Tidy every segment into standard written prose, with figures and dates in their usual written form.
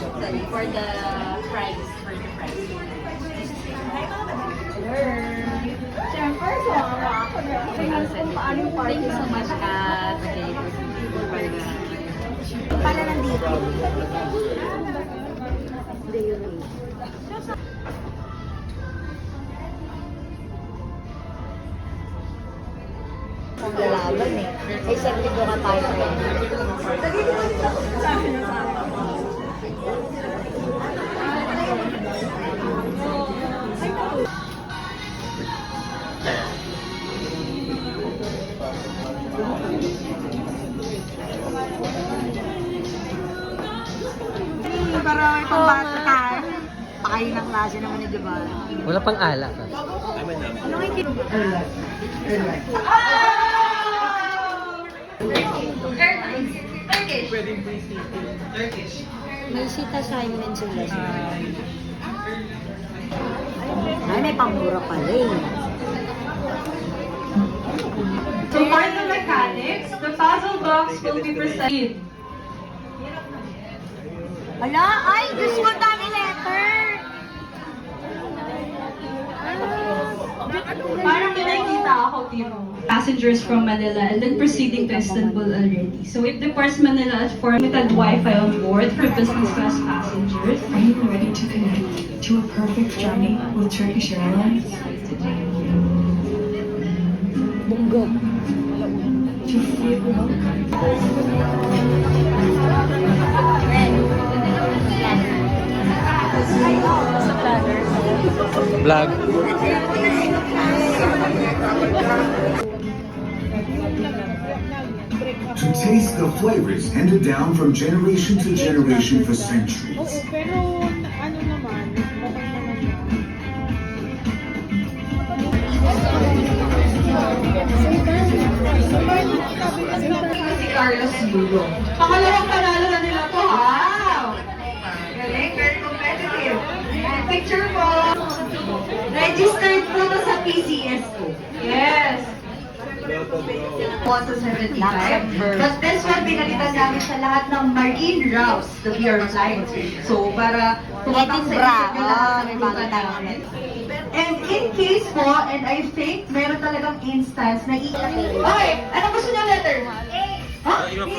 for the price. Siyempre, so ako na. Tingnan kung paano yung party. Thank you so much, Kat. Okay. Pala nandito. Kung lalaban eh. Ay, sabi ko ka tayo. Para may pambata tayo. Pakain ng klase naman ni Diba? Wala pang alak. Ano yung Turkish. may sit assignment sila. Ay, may pamura pala eh. So for the mechanics, the puzzle box will be presented. Ala, ay, gusto ko dami letter. Parang pinakita ako, Tiro. Passengers from Manila and then proceeding to Istanbul already. So it departs Manila at 4 limited Wi-Fi on board for business class passengers. Are you ready to connect to a perfect journey with Turkish Airlines? Bunggo. To feel welcome. Vlog. To taste the flavors handed down from generation to generation for centuries. Pero ano naman, okay naman siya. Si Carlos Yulo. Pangalawang panalo na nila po. Wow! Galing, very competitive. Picture po. Registered po to sa PCS ko. Yes. Also 75. But this one, pinalitan namin sa lahat ng marine routes that we are flying. So, para tumatak sa Edinburgh. isip nyo lahat Ah, ng may ruta bago tayo. namin. And in case po, and I think meron talagang instance na Okay, ano gusto niyo letter? Ha? Ayan,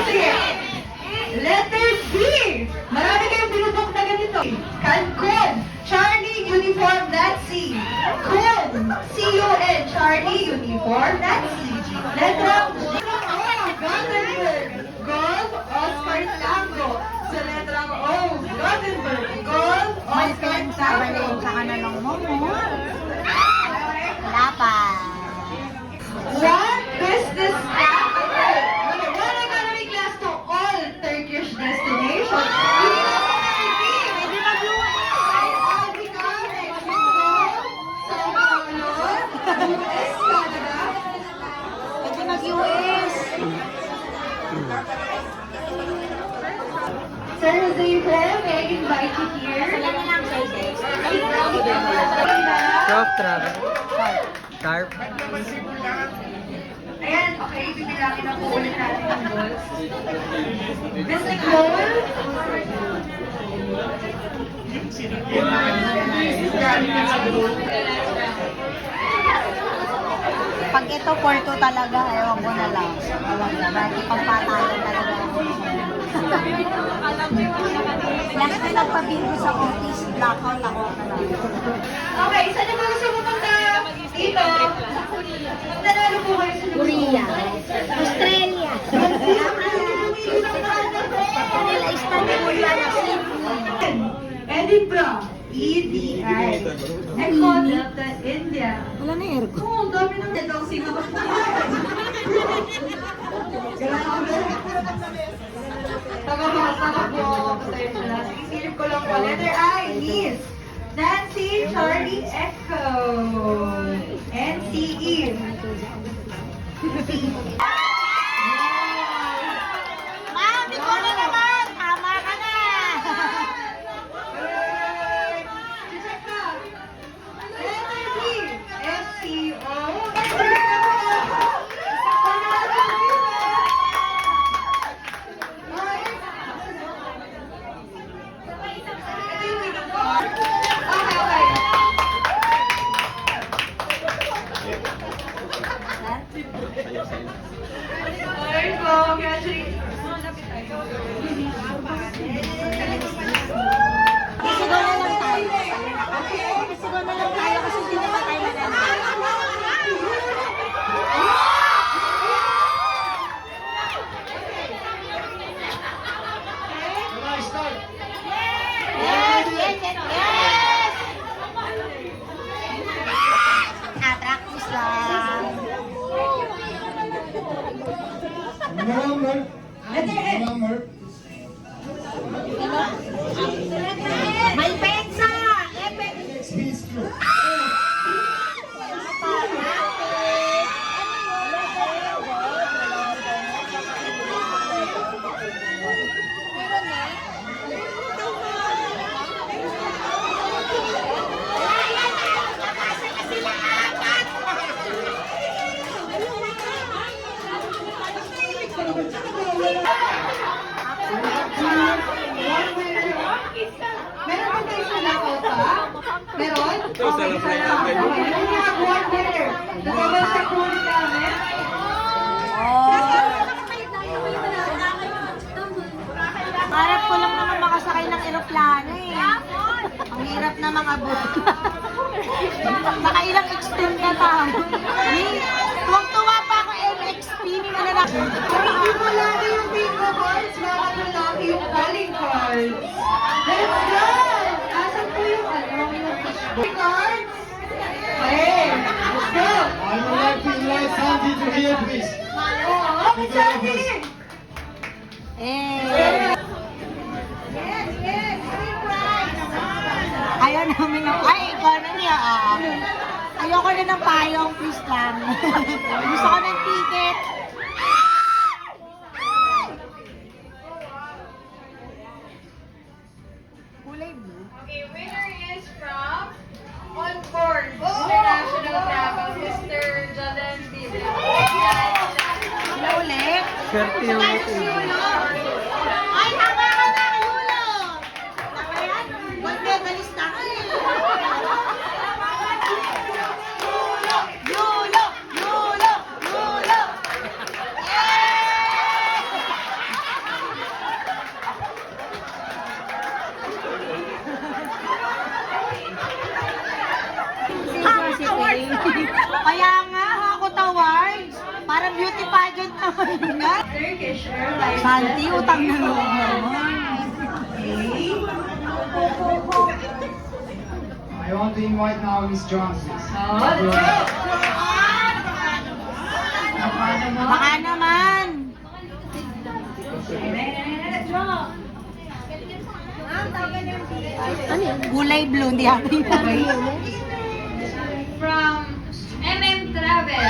sige. Letter B. Marami kayong binubok na ganito. Cancun. Charlie, uniform, Nancy. Kun. C-U-N. Charlie, uniform, Nancy. Letra O. Gothenburg. Gold, Oscar Tango. Sa letrang O. Gothenburg. Gold, Oscar Tango. Sa kanalong mo. Dapat. One business class. One economy class to all Turkish destinations. Pwede mag-US. I'll become Mexico, Sao Paulo, US, Canada. Pwede mag-US. Sir Jose Eugene, may I invite you here? Soft travel. Sharp. Ayan, okay, bibilangin na po ulit natin ang balls. Miss Nicole? Pag ito 4-2 talaga, ewan ko na lang. Ewan na, bakit pagpatayan talaga. Last na nagpabingo sa office, blackout ako na lang. Okay, saan na ba gusto mo punta dito? Nanalo po kayo sa Korea. Australia. Manila, Istanbul, Sydney. Edinburgh. EDI. Echo Delta, India. Wala na aircon. Oo, ang dami ng ito. Sino ba? Taga po. Isilip ko lang po. Letter I, Liz. Nancy, Charlie, Echo. NCE. Ma'am, ikaw na naman. Tama ka na. Check ka. Letter B, SCO. Sigaw na lang tayo. Sigaw na lang tayo kasi hindi na ba tayo mananalo. Yes! Yes! Yes! Yes! Practice lang. May pensa! Meron ba tayo sa knockout pa? Meron? Okay, isa lang. Okay, we have one winner. Nakabal sa crew namin. Harap ko lang naman makasakay ng eroplano eh. Ang hirap na mga abot. Nakailang extend na tayo. Tuwang-tuwa pa ako MXP ni Mananap. Hindi mo lagi yung bingo cards, bakit mo lagi yung calling cards? Let's go! Asan po yung yung cards? Okay, let's go! I would like to invite Sandy to here, please. Oh, Sandy! Eh. Ayaw namin ng... Ay, ikaw na niya ah. Ayoko na ng payong, please lang. Gusto ko ng ticket. Kulay blue. Okay, winner is from On Board International Travel, Mr. Jalen David. Sila ulit. Swerte yung Yulo. Ay, tama ka na, Yulo. Tama yan? Gold medalist na ka eh. Yulo! Yulo! Yulo! Kaya nga, Hakot Awards. Parang beauty pageant naman yan. Turkish Airlines. Santi, utang na loob naman. I want to invite now Miss John, please. Baka naman. Ano yun? Gulay blue, hindi ako yung From MM Travel.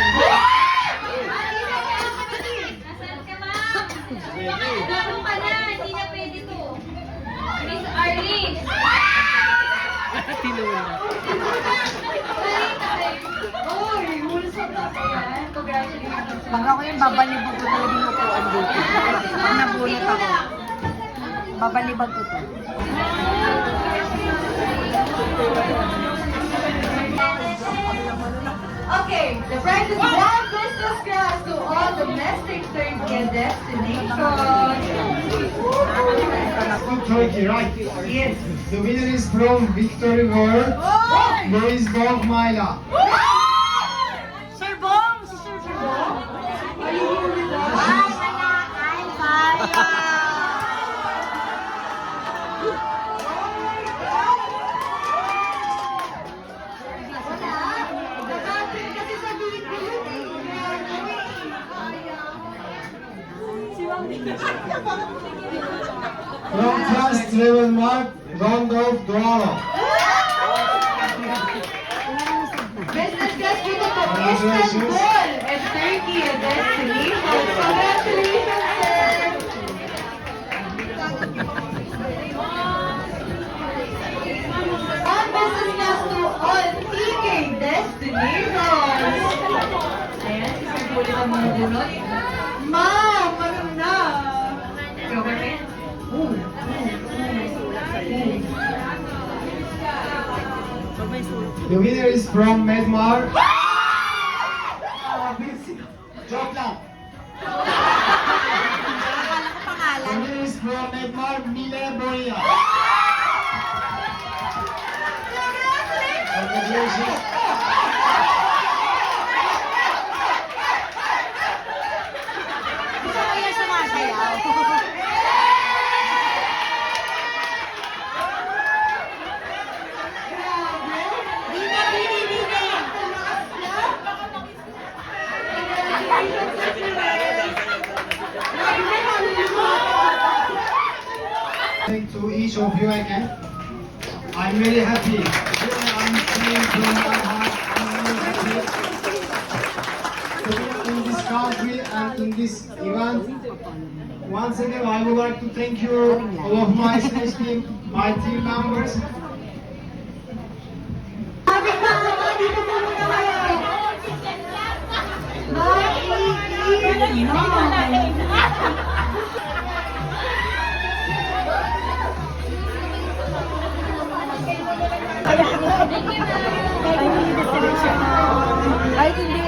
Nasaan ka, ma'am? Naku ka na, hindi na pwede to. Miss Arlene. tinuna. Uy, wholesome na po yan. Congratulations. Pag ako yung babalibag ko talaga yung upuan dito. Pag nabulit ako, babalibag ko to. Okay, the prize is one business class to all domestic Turkey destinations. From Turkey, right? Yes. The winner is from Victory World, Louis Bogmayla. Sir Bong! Si Sir Bong! Ay, wala! Ay, sayang! Nakatin kasi sa video From Trans Travel Mark, Rondolph Dualo. Business class dito to Istanbul and Turkey destinations. Congratulations, sir! One business class to all TK destinations. Ayan, sisipulit ang mga bunot. Ma'am, ano na? Government? The winner is from Myanmar. Joke lang. Akala ko pangalan. The winner from Myanmar, Mile Boya. Congratulations. Gusto ko yan sumasayaw. Dina, Dini, Dini. Thank to each of you again. I'm very happy. Really, I'm feeling from my heart. I'm very happy to be in this country and in this event. Once again, I would like to thank you, all of my stage team, my team members. Sabi ka, dito po muna kayo. Kahit hindi